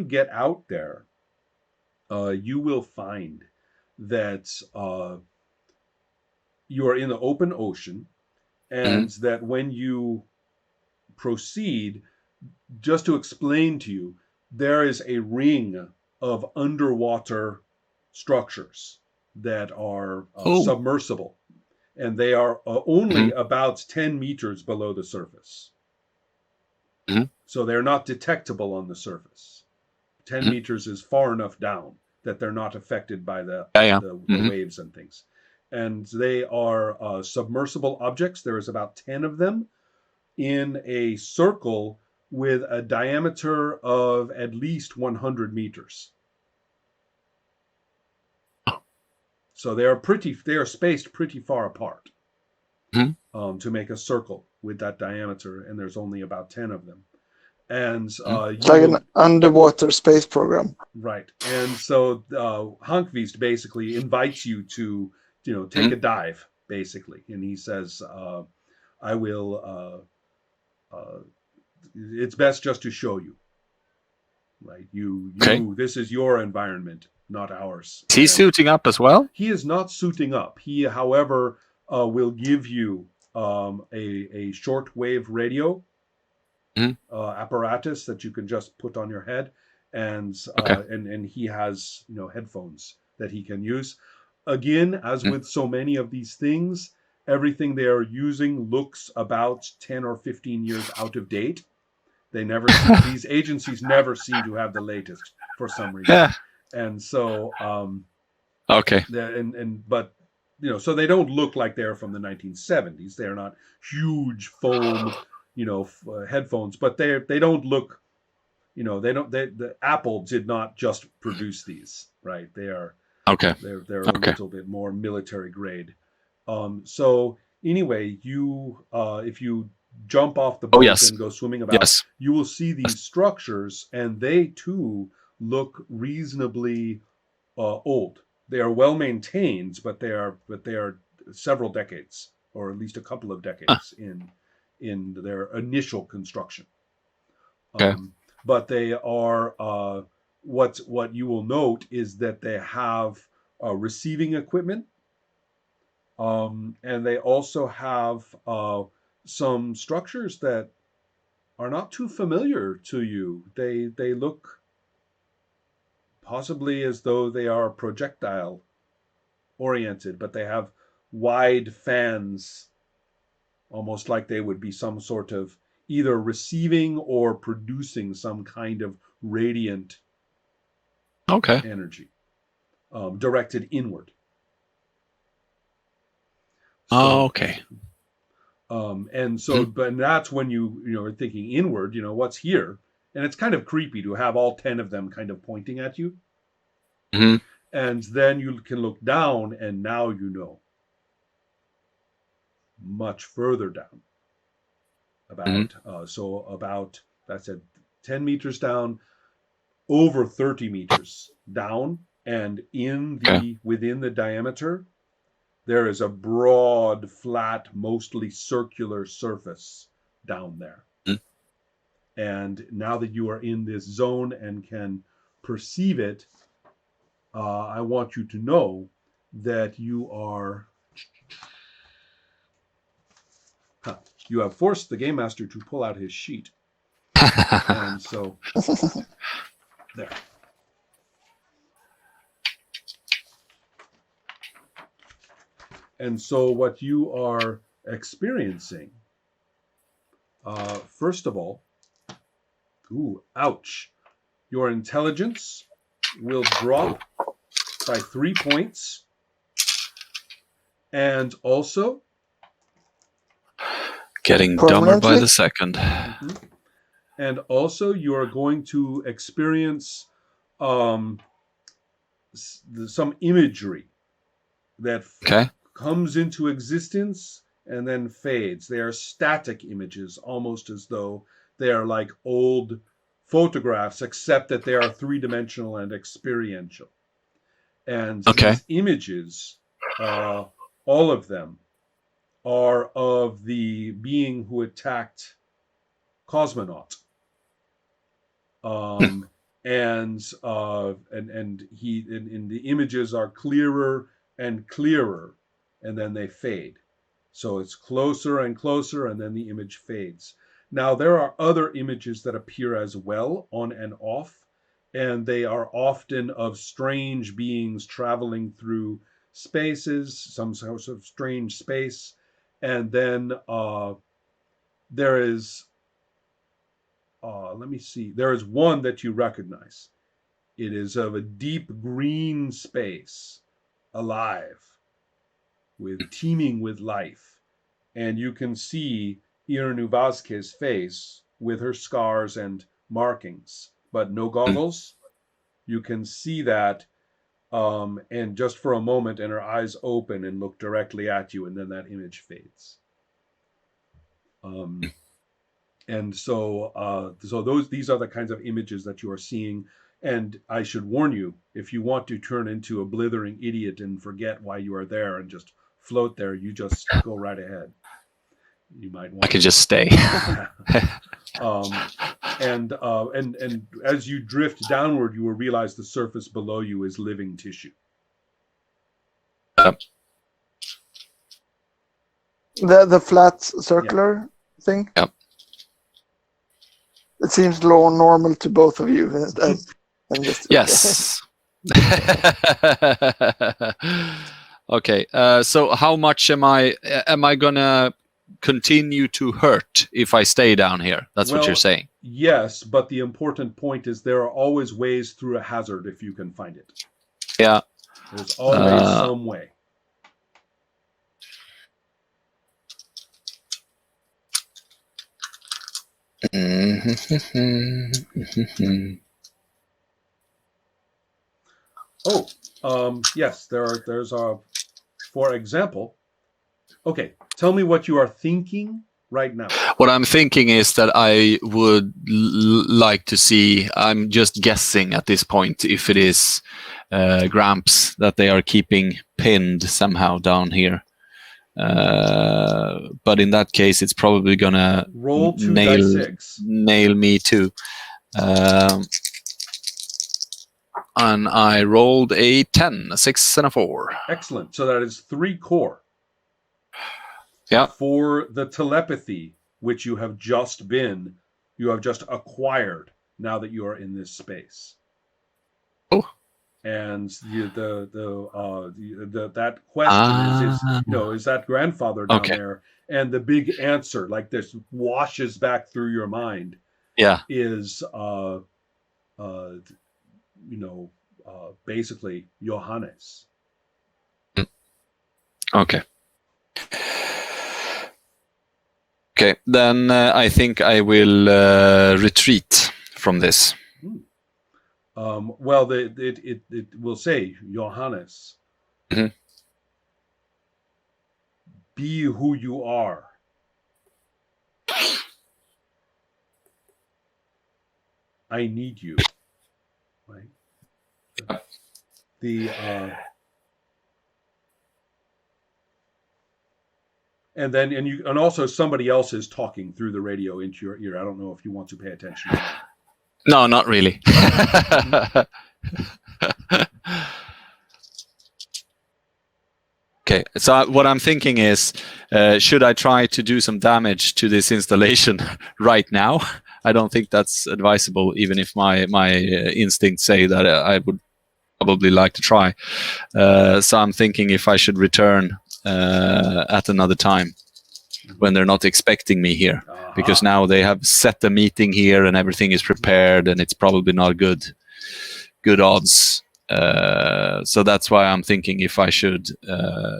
get out there, you will find that you are in the open ocean, Hmm. and that when you proceed, just to explain to you, there is a ring of underwater structures that are Oh. submersible, and they are only Hmm. about 10 meters below the surface. Hmm. So they're not detectable on the surface. 10 Hmm. meters is far enough down that they're not affected by Yeah, yeah. the Hmm. waves and things. And they are submersible objects. There is about 10 of them in a circle with a diameter of at least 100 meters. So they are spaced pretty far apart, Hmm. to make a circle with that diameter, and there's only about 10 of them. And Hmm. It's you like an will underwater space program. right. And so Hankvist basically invites you to, take Hmm. a dive, basically, and he says, "I will. It's best just to show you, right? Okay. This is your environment, not ours." Is he And suiting up as well? he is not suiting up. He, however, will give you a shortwave radio Hmm. apparatus that you can just put on your head, and Okay. and he has headphones that he can use. Again, as Hmm. with so many of these things, everything they are using looks about 10 or 15 years out of date. These agencies never seem to have the latest for some reason, Yeah. and so Okay. but so they don't look like they're from the 1970s. They're not huge foam, headphones, but they don't look, they don't the Apple did not just produce these, right? Okay. They're a Okay. little bit more military grade. So anyway, you if you jump off the Oh boat yes. and go swimming about, Yes. you will see Yes. these structures, and they too look reasonably old. They are well maintained, but they are several decades, or at least a couple of Ah, decades in their initial construction. okay. But they are what you will note is that they have receiving equipment, and they also have some structures that are not too familiar to you. They look possibly as though they are projectile oriented, but they have wide fans, almost like they would be some sort of either receiving or producing some kind of radiant Okay. energy, directed inward. So, Okay. and Hmm. so, but that's when are thinking inward. What's here, and it's kind of creepy to have all 10 of them kind of pointing at you, Hmm. and then you can look down, and now much further down, Hmm. about that's at 10 meters down, over 30 meters down, and Okay. within the diameter there is a broad, flat, mostly circular surface down there. Hmm. And now that you are in this zone and can perceive it, I want you to know that you have forced the game master to pull out his sheet, and so there. And so what you are experiencing, first of all, ooh, ouch, your intelligence will Oh, drop by 3 points, and also, getting dumber by Permanently? the second. mhm, you are going to experience um, some imagery that Okay. comes into existence and then fades. They are static images, almost as though they are like old photographs, except that they are three-dimensional and experiential. And Okay. these images, all of them, are of the being who attacked Cosmonaut. Hmm. Um, and the images are clearer and clearer, and then they fade. So it's closer and closer, and then the image fades. Now there are other images that appear as well, on and off, and they are often of strange beings traveling through spaces, some sort of strange space, and then there is let me see. There is one that you recognize. It is of a deep green space, alive, with teeming with life. And you can see Irinu Vazquez's face with her scars and markings, but no goggles. You can see that, and just for a moment, and her eyes open and look directly at you, and then that image fades. And so these are the kinds of images that you are seeing. And I should warn you, if you want to turn into a blithering idiot and forget why you are there and just float there, you just go right ahead. You might want. I could just stay. And as you drift downward, you will realize the surface below you is living tissue. The flat circular thing. Yep. It seems normal to both of you. And just, Yes. Okay. So how much am I gonna continue to hurt if I stay down here? That's what you're saying. Yes, but the important point is there are always ways through a hazard if you can find it. Yeah. There's always some way. Yes, there's for example. Okay, tell me what you are thinking right now. What I'm thinking is that I would like to see, I'm just guessing at this point, if it is Gramps that they are keeping pinned somehow down here. But in that case, it's probably gonna roll 2d6. Nail me too. And I rolled a 10, a 6, and a 4. Excellent. So that is 3 core. Yeah. For the telepathy, which you have just acquired now that you are in this space. Oh. And that question is that grandfather down there? And the big answer, like this, washes back through your mind. Yeah. Is basically Johannes. Okay. Okay, then I think I will retreat from this. Well, it will say, Johannes, be who you are. I need you. Right. And also somebody else is talking through the radio into your ear. I don't know if you want to pay attention to that. No, not really. Okay, so what I'm thinking is, should I try to do some damage to this installation right now? I don't think that's advisable, even if my instincts say that I would probably like to try. So I'm thinking if I should return at another time when they're not expecting me here, because now they have set the meeting here and everything is prepared, and it's probably not good odds. So that's why I'm thinking if I should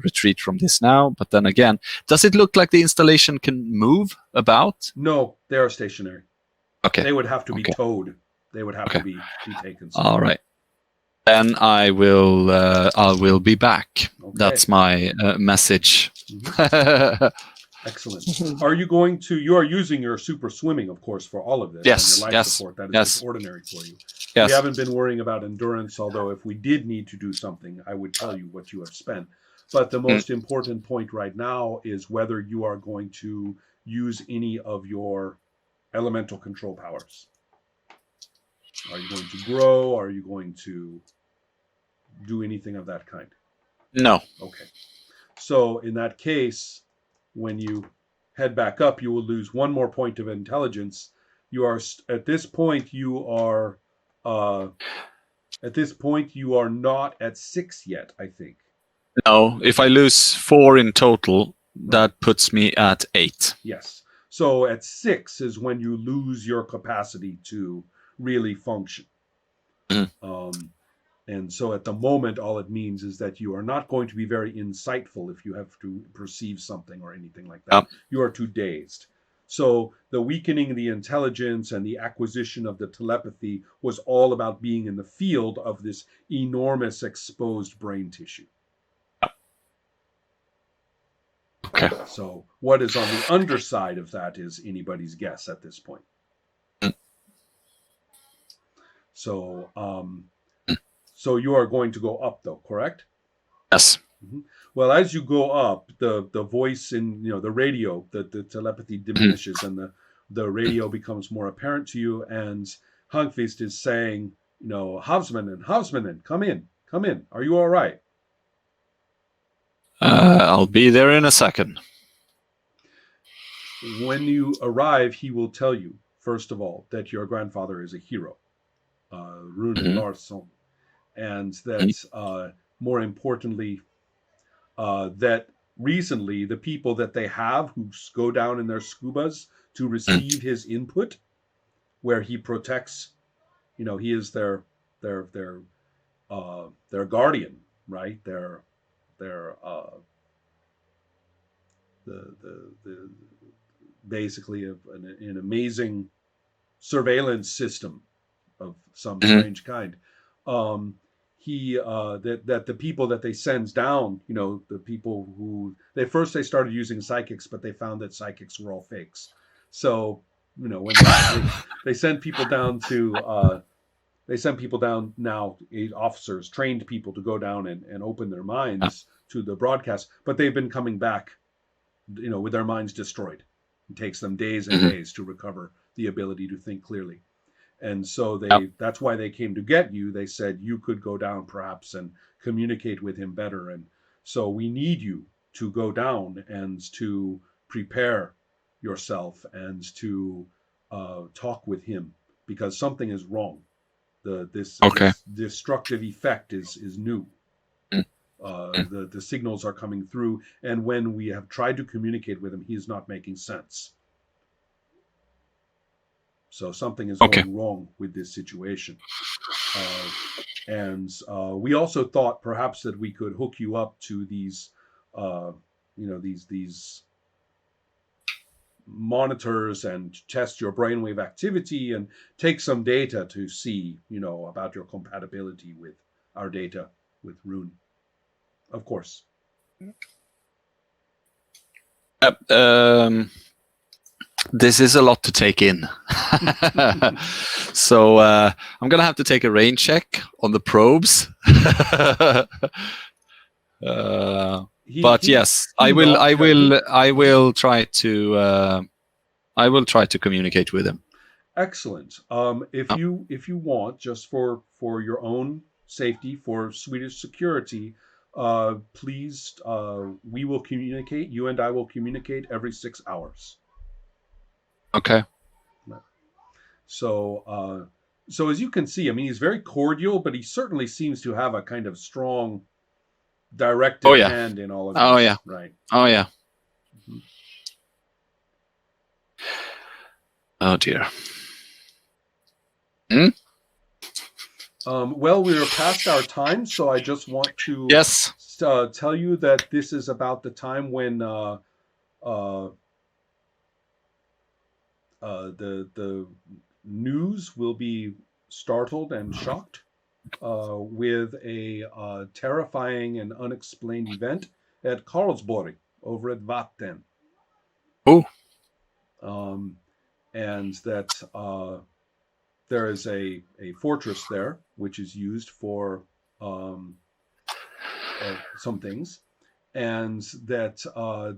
retreat from this now. But then again, does it look like the installation can move about? No, they are stationary. Okay. They would have to be towed. They would have to be taken somewhere. All right. Then I will be back. Okay. That's my message. Mm-hmm. Excellent. Are you going to? You are using your super swimming, of course, for all of this. Yes. And your life support. That is ordinary for you. Yes. We haven't been worrying about endurance, although if we did need to do something, I would tell you what you have spent. But the most important point right now is whether you are going to use any of your elemental control powers. Are you going to grow? Are you going to do anything of that kind? No. Okay. So in that case, when you head back up, you will lose one more point of intelligence. You are at this point you are not at 6 yet, I think. No. If I lose 4 in total, Right. that puts me at 8. Yes. So at 6 is when you lose your capacity to really function. Mhm. And so at the moment, all it means is that you are not going to be very insightful if you have to perceive something or anything like that. Yep. You are too dazed. So the weakening of the intelligence and the acquisition of the telepathy was all about being in the field of this enormous exposed brain tissue. Okay. So what is on the underside of that is anybody's guess at this point. So so you are going to go up though, correct? Yes. Mm-hmm. Well, as you go up, the voice in the radio, the telepathy diminishes, and the radio becomes more apparent to you. And Hunkfist is saying, Havsmannen, come in. Are you all right? I'll be there in a second. When you arrive, he will tell you first of all that your grandfather is a hero, Rune Larsson, and that more importantly, that recently the people that they have who go down in their scubas to receive his input, where he protects, he is their guardian, right? Their the basically an amazing surveillance system of some strange kind. He that the people that they sends down, the people who they started using psychics, but they found that psychics were all fakes. So when they send people down to they send people down now, 8 officers, trained people to go down and open their minds to the broadcast, but they've been coming back, with their minds destroyed. It takes them days and days to recover the ability to think clearly. And so that's why they came to get you. They said you could go down perhaps and communicate with him better. And so we need you to go down and to prepare yourself and to talk with him, because something is wrong. This destructive effect is new. The signals are coming through, and when we have tried to communicate with him, he's not making sense. So something is going wrong with this situation. And we also thought perhaps that we could hook you up to these, these monitors and test your brainwave activity and take some data to see, about your compatibility with our data with Rune. Of course. This is a lot to take in. So I'm going to have to take a rain check on the probes. But yes, I will try to communicate with him. Excellent. If you want, just for your own safety, for Swedish security, please, we will communicate. You and I will communicate every 6 hours. Okay. So as you can see, I mean, he's very cordial, but he certainly seems to have a kind of strong directive hand in all of this. Oh yeah. Right. Oh yeah. Mm-hmm. Oh dear. Well, we are past our time, so I just want to tell you that this is about the time when the news will be startled and shocked with a terrifying and unexplained event at Karlsborg over at Vatten. Oh. And that there is a fortress there which is used for some things, and that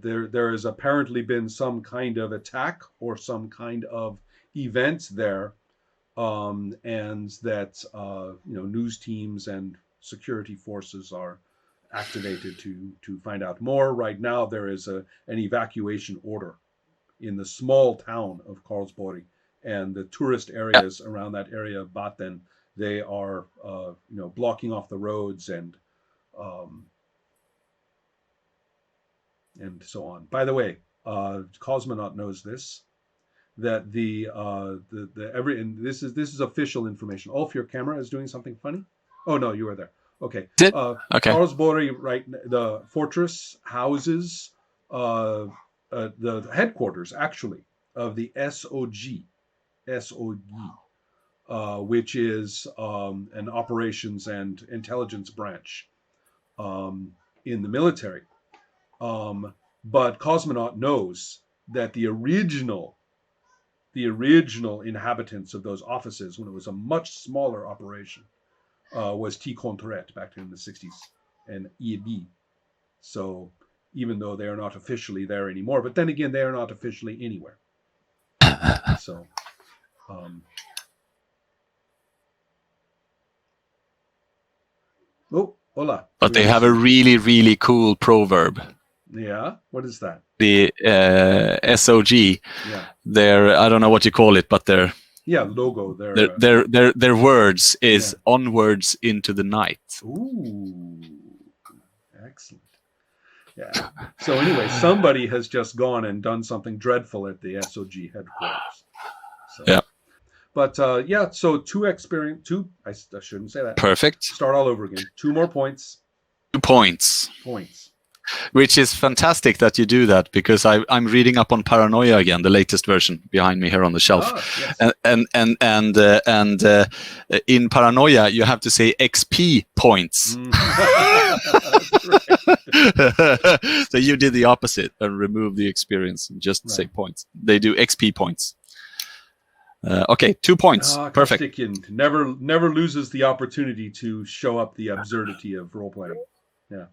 there has apparently been some kind of attack or some kind of event there and that news teams and security forces are activated to find out more. Right now, there is an evacuation order in the small town of Karlsborg, and the tourist areas around that area of Baden. They are blocking off the roads and so on. By the way, Cosmonaut knows this, that and this is official information. Ulf, your camera is doing something funny. Oh no, you were there. Okay. Okay. Karlsborg, right? The fortress houses the headquarters actually of the SOG, which is an operations and intelligence branch in the military. But Cosmonaut knows that the original inhabitants of those offices, when it was a much smaller operation, was T. Contoret back in the 60s and EB. So even though they are not officially there anymore, but then again, they are not officially anywhere. So, hola. But they have a really, really cool proverb. Yeah, what is that? The SOG. Yeah. Their, I don't know what you call it, but their logo. Their words is onwards into the night. Ooh, excellent. Yeah. So anyway, somebody has just gone and done something dreadful at the SOG headquarters. So, yeah. But so I shouldn't say that. Perfect. Start all over again. 2 more points. 2 points. Points. Which is fantastic that you do that, because I'm reading up on Paranoia again, the latest version behind me here on the shelf. Yes. And in Paranoia you have to say XP points. So you did the opposite and removed the experience and just say points. They do XP points. Okay, 2 points. Perfect. Never loses the opportunity to show up the absurdity of role playing. Yeah.